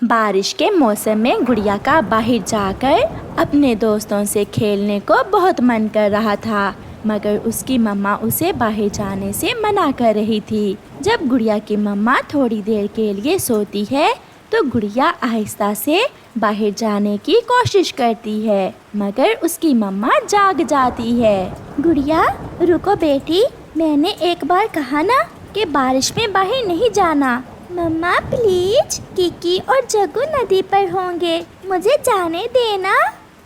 बारिश के मौसम में गुड़िया का बाहर जाकर अपने दोस्तों से खेलने को बहुत मन कर रहा था, मगर उसकी मम्मा उसे बाहर जाने से मना कर रही थी। जब गुड़िया की मम्मा थोड़ी देर के लिए सोती है तो गुड़िया आहिस्ता से बाहर जाने की कोशिश करती है, मगर उसकी मम्मा जाग जाती है। गुड़िया रुको बेटी, मैंने एक बार कहा ना कि बारिश में बाहर नहीं जाना। मम्मा प्लीज, किकी और जग्गू नदी पर होंगे, मुझे जाने देना।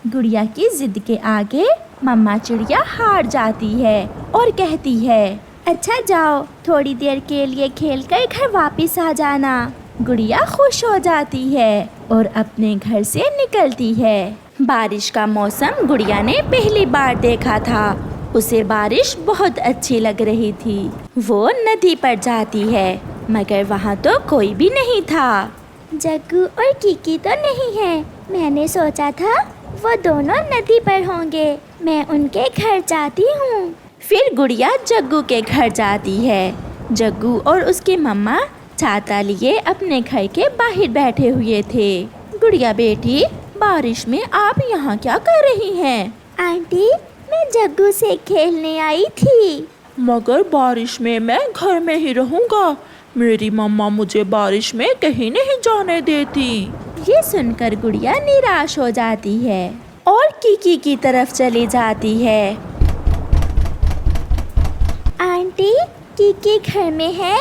गुड़िया की जिद के आगे मम्मा चिड़िया हार जाती है और कहती है, अच्छा जाओ, थोड़ी देर के लिए खेलकर घर वापस आ जाना। गुड़िया खुश हो जाती है और अपने घर से निकलती है। बारिश का मौसम गुड़िया ने पहली बार देखा था। उसे बारिश बहुत अच्छी लग रही थी। वो नदी पर जाती है, मगर वहाँ तो कोई भी नहीं था। जग्गू और किकी तो नहीं है। मैंने सोचा था वो दोनों नदी पर होंगे। मैं उनके घर जाती हूँ। फिर गुड़िया जग्गू के घर जाती है। जग्गू और उसकी मम्मा छाता लिए अपने घर के बाहर बैठे हुए थे। गुड़िया बेटी, बारिश में आप यहाँ क्या कर रही हैं? आंटी, मैं जग्गू से खेलने आई थी। मगर बारिश में मैं घर में ही रहूँगा। मेरी मम्मा मुझे बारिश में कहीं नहीं जाने देती। ये सुनकर गुड़िया निराश हो जाती है और किकी की तरफ चली जाती है। आंटी, किकी घर में है?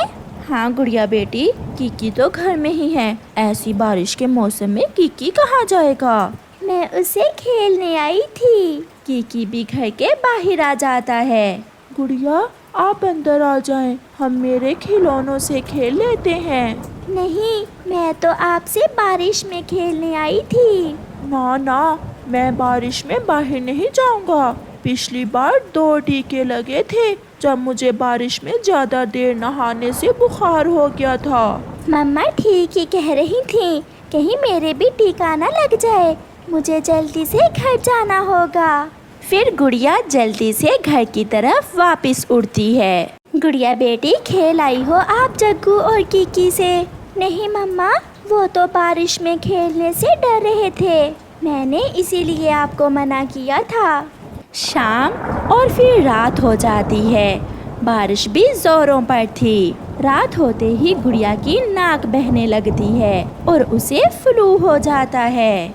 हाँ गुड़िया बेटी, किकी तो घर में ही है। ऐसी बारिश के मौसम में किकी कहाँ जाएगा? मैं उसे खेलने आई थी। किकी भी घर के बाहर आ जाता है। गुड़िया, आप अंदर आ जाएं, हम मेरे खिलौनों से खेल लेते हैं। नहीं, मैं तो आपसे बारिश में खेलने आई थी। ना ना, मैं बारिश में बाहर नहीं जाऊंगा। पिछली बार 2 टीके लगे थे जब मुझे बारिश में ज़्यादा देर नहाने से बुखार हो गया था। मम्मा ठीक ही कह रही थी, कहीं मेरे भी टीका ना लग जाए। मुझे जल्दी से घर जाना होगा। फिर गुड़िया जल्दी से घर की तरफ वापस उड़ती है। गुड़िया बेटी, खेल आई हो आप जग्गू और किकी से? नहीं मम्मा, वो तो बारिश में खेलने से डर रहे थे। मैंने इसीलिए आपको मना किया था। शाम और फिर रात हो जाती है। बारिश भी जोरों पर थी। रात होते ही गुड़िया की नाक बहने लगती है और उसे फ्लू हो जाता है।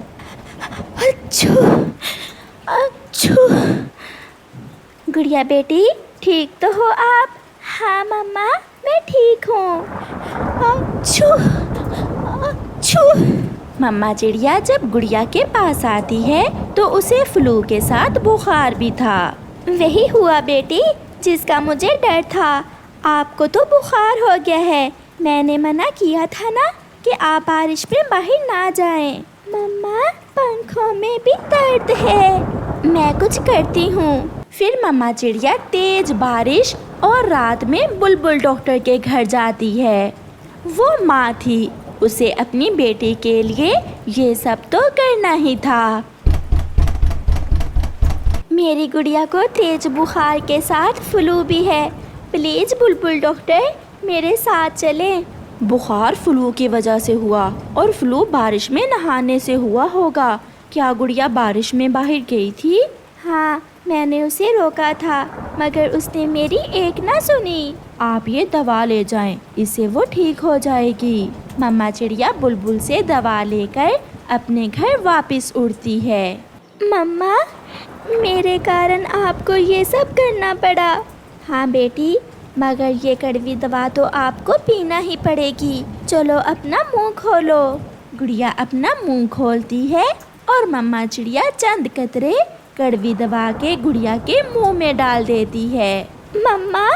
अच्छू अच्छू। गुड़िया बेटी, ठीक तो हो आप? हाँ मम्मा, मैं ठीक हूँ। अच्छू अच्छू। मम्मा चिड़िया जब गुड़िया के पास आती है तो उसे फ्लू के साथ बुखार भी था। वही हुआ बेटी जिसका मुझे डर था। आपको तो बुखार हो गया है। मैंने मना किया था ना कि आप बारिश में बाहर ना जाएं। मम्मा, पंखों में भी दर्द है। मैं कुछ करती हूँ। फिर मम्मा चिड़िया तेज बारिश और रात में बुलबुल डॉक्टर के घर जाती है। वो माँ थी, उसे अपनी बेटी के लिए ये सब तो करना ही था। मेरी गुड़िया को तेज बुखार के साथ फ्लू भी है। प्लीज बुलबुल डॉक्टर, मेरे साथ चलें। बुखार फ्लू की वजह से हुआ और फ्लू बारिश में नहाने से हुआ होगा। क्या गुड़िया बारिश में बाहर गई थी? हाँ, मैंने उसे रोका था, मगर उसने मेरी एक ना सुनी। आप ये दवा ले जाएं, इससे वो ठीक हो जाएगी। मम्मा चिड़िया बुलबुल से दवा लेकर अपने घर वापस उड़ती है। मम्मा, मेरे कारण आपको ये सब करना पड़ा। हाँ बेटी, मगर ये कड़वी दवा तो आपको पीना ही पड़ेगी। चलो अपना मुंह खोलो। गुड़िया अपना मुंह खोलती है और मम्मा चिड़िया चंद कतरे कड़वी दवा के गुड़िया के मुंह में डाल देती है। मम्मा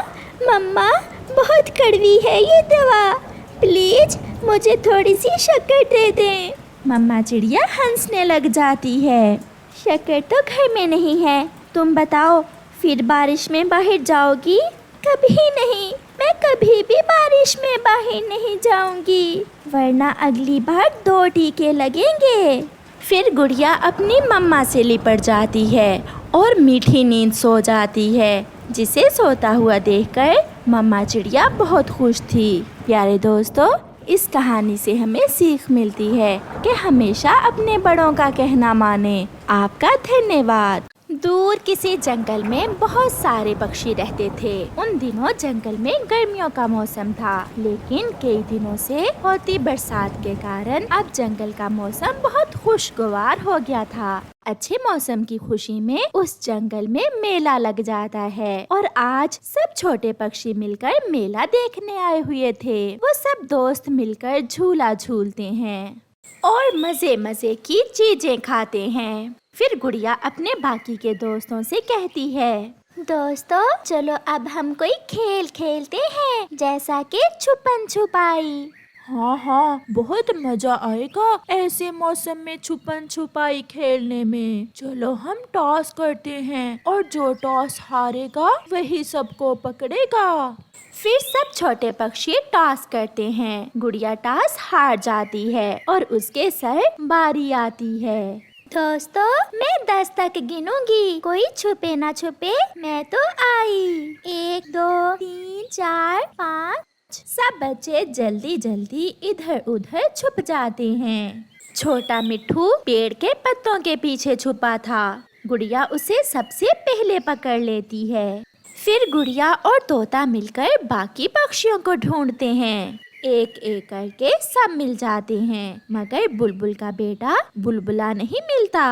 मम्मा, बहुत कड़वी है ये दवा, प्लीज मुझे थोड़ी सी शक्कर दे दें। मम्मा चिड़िया हंसने लग जाती है। शक्कर तो घर में नहीं है, तुम बताओ फिर बारिश में बाहर जाओगी? कभी नहीं, मैं कभी भी बारिश में बाहर नहीं जाऊंगी, वरना अगली बार 2 टीके लगेंगे। फिर गुड़िया अपनी मम्मा से लिपट जाती है और मीठी नींद सो जाती है, जिसे सोता हुआ देखकर मम्मा चिड़िया बहुत खुश थी। प्यारे दोस्तों, इस कहानी से हमें सीख मिलती है कि हमेशा अपने बड़ों का कहना माने। आपका धन्यवाद। दूर किसी जंगल में बहुत सारे पक्षी रहते थे। उन दिनों जंगल में गर्मियों का मौसम था, लेकिन कई दिनों से होती बरसात के कारण अब जंगल का मौसम बहुत खुशगवार हो गया था। अच्छे मौसम की खुशी में उस जंगल में मेला लग जाता है और आज सब छोटे पक्षी मिलकर मेला देखने आए हुए थे। वो सब दोस्त मिलकर झूला झूलते हैं और मजे मजे की चीजें खाते हैं। फिर गुड़िया अपने बाकी के दोस्तों से कहती है, दोस्तों चलो अब हम कोई खेल खेलते हैं, जैसा कि छुपन छुपाई। हाँ हाँ, बहुत मजा आएगा ऐसे मौसम में छुपन छुपाई खेलने में। चलो हम टॉस करते हैं और जो टॉस हारेगा वही सबको पकड़ेगा। फिर सब छोटे पक्षी टॉस करते हैं। गुड़िया टॉस हार जाती है और उसके सर बारी आती है। दोस्तों मैं 10 तक गिनूंगी, कोई छुपे ना छुपे, मैं तो आई। 1 2 3 4 5। सब बच्चे जल्दी जल्दी इधर उधर छुप जाते हैं। छोटा मिट्ठू पेड़ के पत्तों के पीछे छुपा था। गुड़िया उसे सबसे पहले पकड़ लेती है। फिर गुड़िया और तोता मिलकर बाकी पक्षियों को ढूंढते हैं। एक एक करके सब मिल जाते हैं, मगर बुलबुल का बेटा बुलबुला नहीं मिलता।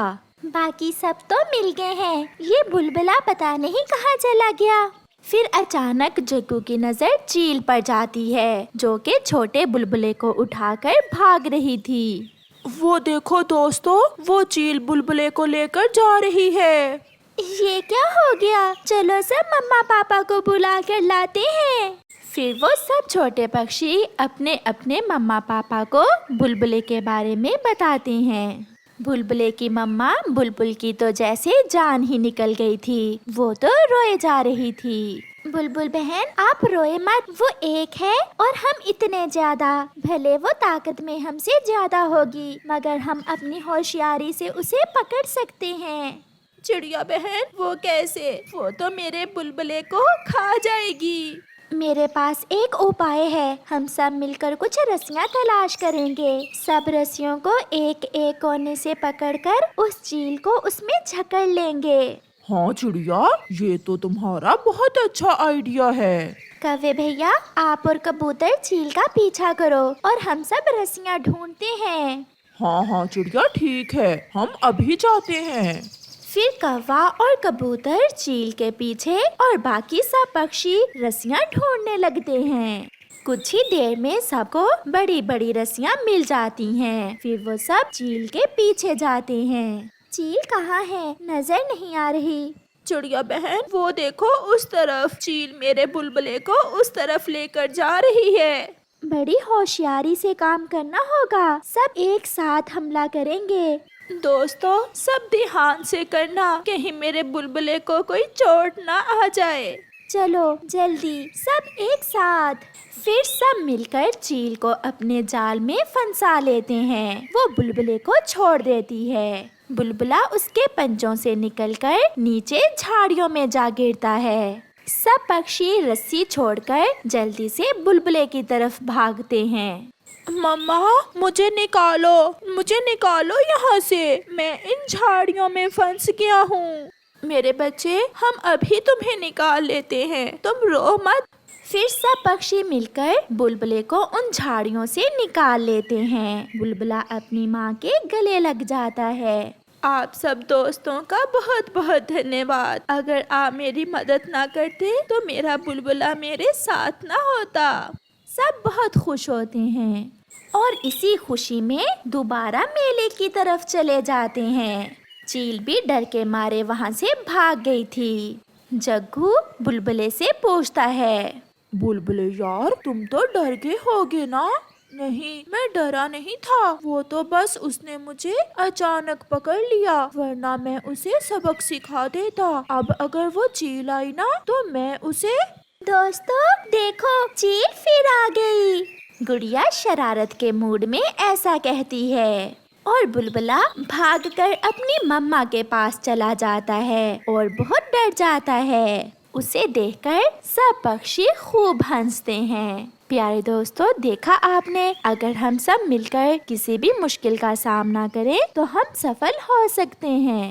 बाकी सब तो मिल गए हैं, ये बुलबुला पता नहीं कहाँ चला गया। फिर अचानक जग्गू की नजर चील पर जाती है, जो कि छोटे बुलबुले को उठाकर भाग रही थी। वो देखो दोस्तों, वो चील बुलबुले को लेकर जा रही है। ये क्या हो गया? चलो सब मम्मा पापा को बुला कर लाते हैं। फिर वो सब छोटे पक्षी अपने अपने मम्मा पापा को बुलबुले के बारे में बताते हैं। बुलबुले की मम्मा बुलबुल की तो जैसे जान ही निकल गई थी, वो तो रोए जा रही थी। बुलबुल बहन आप रोए मत, वो एक है और हम इतने ज्यादा। भले वो ताकत में हमसे ज्यादा होगी, मगर हम अपनी होशियारी से उसे पकड़ सकते हैं। चिड़िया बहन वो कैसे? वो तो मेरे बुलबुले को खा जाएगी। मेरे पास एक उपाय है, हम सब मिलकर कुछ रस्सियाँ तलाश करेंगे। सब रस्सियों को एक एक कोने से पकड़कर उस चील को उसमें जकड़ लेंगे। हाँ चिड़िया, ये तो तुम्हारा बहुत अच्छा आइडिया है। कौवे भैया आप और कबूतर चील का पीछा करो और हम सब रस्सियाँ ढूंढते हैं। हाँ हाँ चिड़िया ठीक है, हम अभी जाते हैं। फिर कौवा और कबूतर चील के पीछे और बाकी सब पक्षी रस्सियाँ ढूंढने लगते हैं। कुछ ही देर में सबको बड़ी बड़ी रस्सियाँ मिल जाती हैं। फिर वो सब चील के पीछे जाते हैं। चील कहाँ है? नजर नहीं आ रही। चिड़िया बहन वो देखो उस तरफ, चील मेरे बुलबुले को उस तरफ लेकर जा रही है। बड़ी होशियारी से काम करना होगा, सब एक साथ हमला करेंगे। दोस्तों सब ध्यान से करना, कहीं मेरे बुलबुले को कोई चोट ना आ जाए। चलो जल्दी सब एक साथ। फिर सब मिलकर चील को अपने जाल में फंसा लेते हैं। वो बुलबुले को छोड़ देती है। बुलबुला उसके पंजों से निकलकर नीचे झाड़ियों में जा गिरता है। सब पक्षी रस्सी छोड़कर जल्दी से बुलबुले की तरफ भागते हैं। मम्मा मुझे निकालो यहाँ से, मैं इन झाड़ियों में फंस गया हूँ। मेरे बच्चे हम अभी तुम्हें निकाल लेते हैं, तुम रो मत। फिर सब पक्षी मिलकर बुलबुले को उन झाड़ियों से निकाल लेते हैं। बुलबुला अपनी माँ के गले लग जाता है। आप सब दोस्तों का बहुत बहुत धन्यवाद। अगर आप मेरी मदद ना करते तो मेरा बुलबुला मेरे साथ ना होता। सब बहुत खुश होते हैं और इसी खुशी में दोबारा मेले की तरफ चले जाते हैं। चील भी डर के मारे वहाँ से भाग गई थी। जग्गू बुलबुले से पूछता है, बुलबुले यार तुम तो डर गए होगे ना? नहीं, मैं डरा नहीं था, वो तो बस उसने मुझे अचानक पकड़ लिया, वरना मैं उसे सबक सिखा देता। अब अगर वो चील आई ना तो मैं उसे। दोस्तों देखो चील फिर आ गई। गुड़िया शरारत के मूड में ऐसा कहती है और बुलबुला भागकर अपनी मम्मा के पास चला जाता है और बहुत डर जाता है। उसे देखकर सब पक्षी खूब हंसते हैं। प्यारे दोस्तों, देखा आपने, अगर हम सब मिलकर किसी भी मुश्किल का सामना करें तो हम सफल हो सकते हैं।